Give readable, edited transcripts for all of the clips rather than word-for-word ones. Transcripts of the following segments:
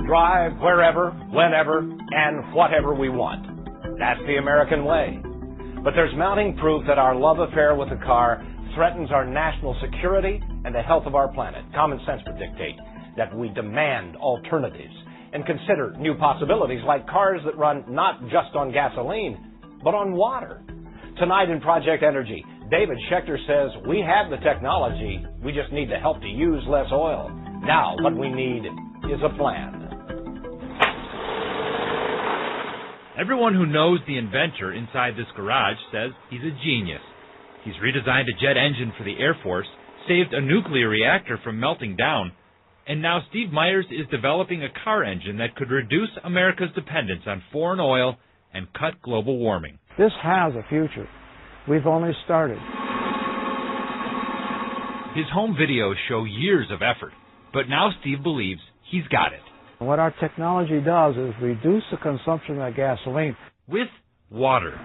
drive wherever, whenever, and whatever we want. That's the American way. But there's mounting proof that our love affair with the car threatens our national security and the health of our planet. Common sense would dictate that we demand alternatives and consider new possibilities like cars that run not just on gasoline, but on water. Tonight in Project Energy, David Schechter says we have the technology, we just need the help to use less oil. Now, what we need is a plan. Everyone who knows the inventor inside this garage says he's a genius. He's redesigned a jet engine for the Air Force, saved a nuclear reactor from melting down, and now Steve Myers is developing a car engine that could reduce America's dependence on foreign oil and cut global warming. This has a future. We've only started. His home videos show years of effort, but now Steve believes he's got it. What our technology does is reduce the consumption of gasoline. With water.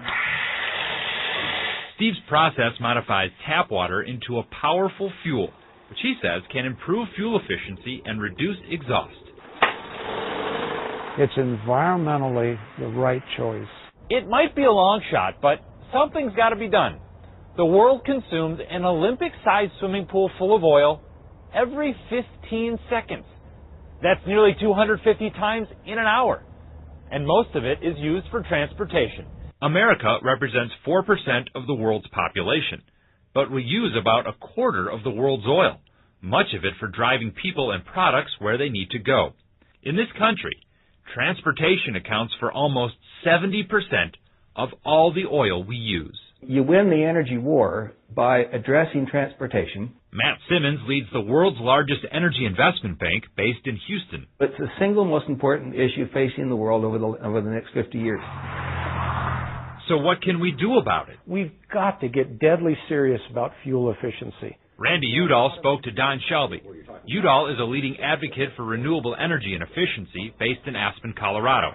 Steve's process modifies tap water into a powerful fuel, which he says can improve fuel efficiency and reduce exhaust. It's environmentally the right choice. It might be a long shot, but something's got to be done. The world consumes an Olympic-sized swimming pool full of oil every 15 seconds. That's nearly 250 times in an hour. And most of it is used for transportation. America represents 4% of the world's population, but we use about a quarter of the world's oil, much of it for driving people and products where they need to go. In this country, transportation accounts for almost 70% of all the oil we use. You win the energy war by addressing transportation. Matt Simmons leads the world's largest energy investment bank based in Houston. It's the single most important issue facing the world over the next 50 years. So what can we do about it? We've got to get deadly serious about fuel efficiency. Randy Udall spoke to Don Shelby. Udall is a leading advocate for renewable energy and efficiency based in Aspen, Colorado.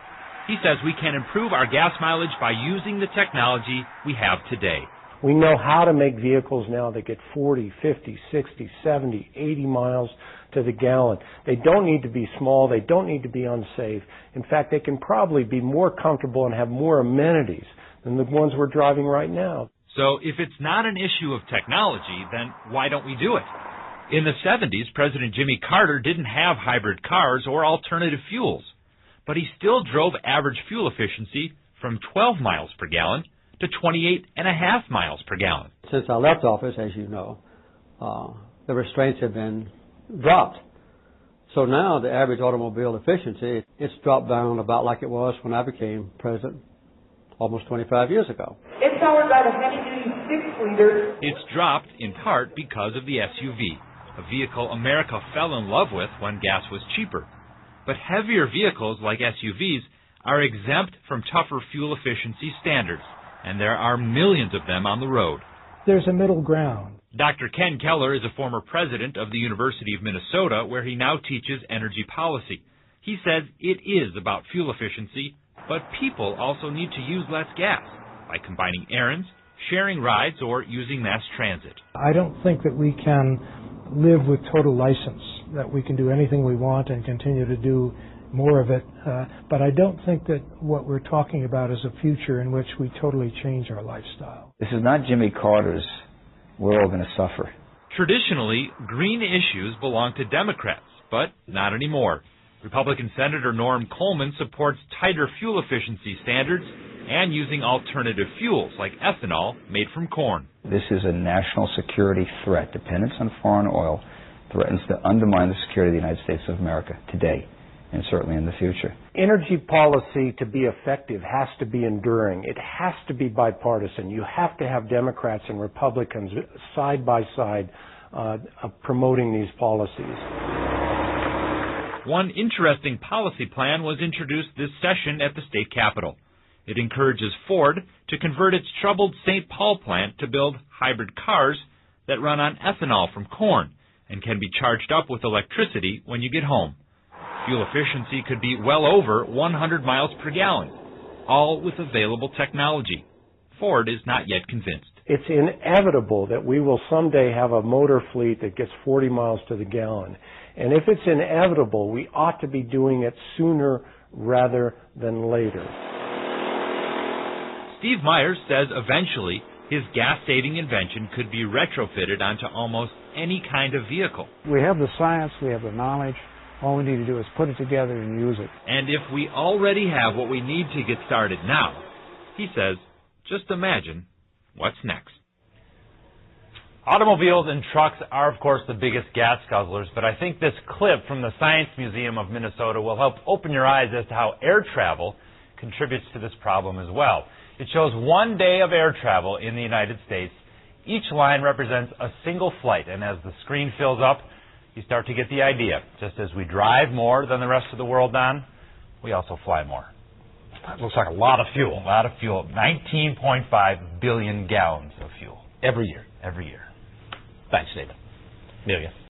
He says we can improve our gas mileage by using the technology we have today. We know how to make vehicles now that get 40, 50, 60, 70, 80 miles to the gallon. They don't need to be small. They don't need to be unsafe. In fact, they can probably be more comfortable and have more amenities than the ones we're driving right now. So if it's not an issue of technology, then why don't we do it? In the 70s, President Jimmy Carter didn't have hybrid cars or alternative fuels, but he still drove average fuel efficiency from 12 miles per gallon to 28.5 miles per gallon. Since I left office, as you know, the restraints have been dropped. So now the average automobile efficiency, it's dropped down about like it was when I became president almost 25 years ago. It's powered by the heavy-duty 6-liter. It's dropped in part because of the SUV, a vehicle America fell in love with when gas was cheaper. But heavier vehicles like SUVs are exempt from tougher fuel efficiency standards, and there are millions of them on the road. There's a middle ground. Dr. Ken Keller is a former president of the University of Minnesota, where he now teaches energy policy. He says it is about fuel efficiency, but people also need to use less gas by combining errands, sharing rides, or using mass transit. I don't think that we can live with total license, that we can do anything we want and continue to do more of it. But I don't think that what we're talking about is a future in which we totally change our lifestyle. This is not Jimmy Carter's "we're all going to suffer." Traditionally, green issues belong to Democrats, but not anymore. Republican Senator Norm Coleman supports tighter fuel efficiency standards and using alternative fuels like ethanol made from corn. This is a national security threat. Dependence on foreign oil threatens to undermine the security of the United States of America today and certainly in the future. Energy policy, to be effective, has to be enduring. It has to be bipartisan. You have to have Democrats and Republicans side by side promoting these policies. One interesting policy plan was introduced this session at the state capitol. It encourages Ford to convert its troubled St. Paul plant to build hybrid cars that run on ethanol from corn and can be charged up with electricity when you get home. Fuel efficiency could be well over 100 miles per gallon, all with available technology. Ford is not yet convinced. It's inevitable that we will someday have a motor fleet that gets 40 miles to the gallon. And if it's inevitable, we ought to be doing it sooner rather than later. Steve Myers says eventually his gas-saving invention could be retrofitted onto almost any kind of vehicle. We have the science, we have the knowledge. All we need to do is put it together and use it. And if we already have what we need to get started now, he says, just imagine what's next. Automobiles and trucks are, of course, the biggest gas guzzlers, but I think this clip from the Science Museum of Minnesota will help open your eyes as to how air travel contributes to this problem as well. It shows 1 day of air travel in the United States. Each line represents a single flight, and as the screen fills up, you start to get the idea. Just as we drive more than the rest of the world, Don, we also fly more. It looks like a lot of fuel. 19.5 billion gallons of fuel. Every year. Thanks, David. Amelia.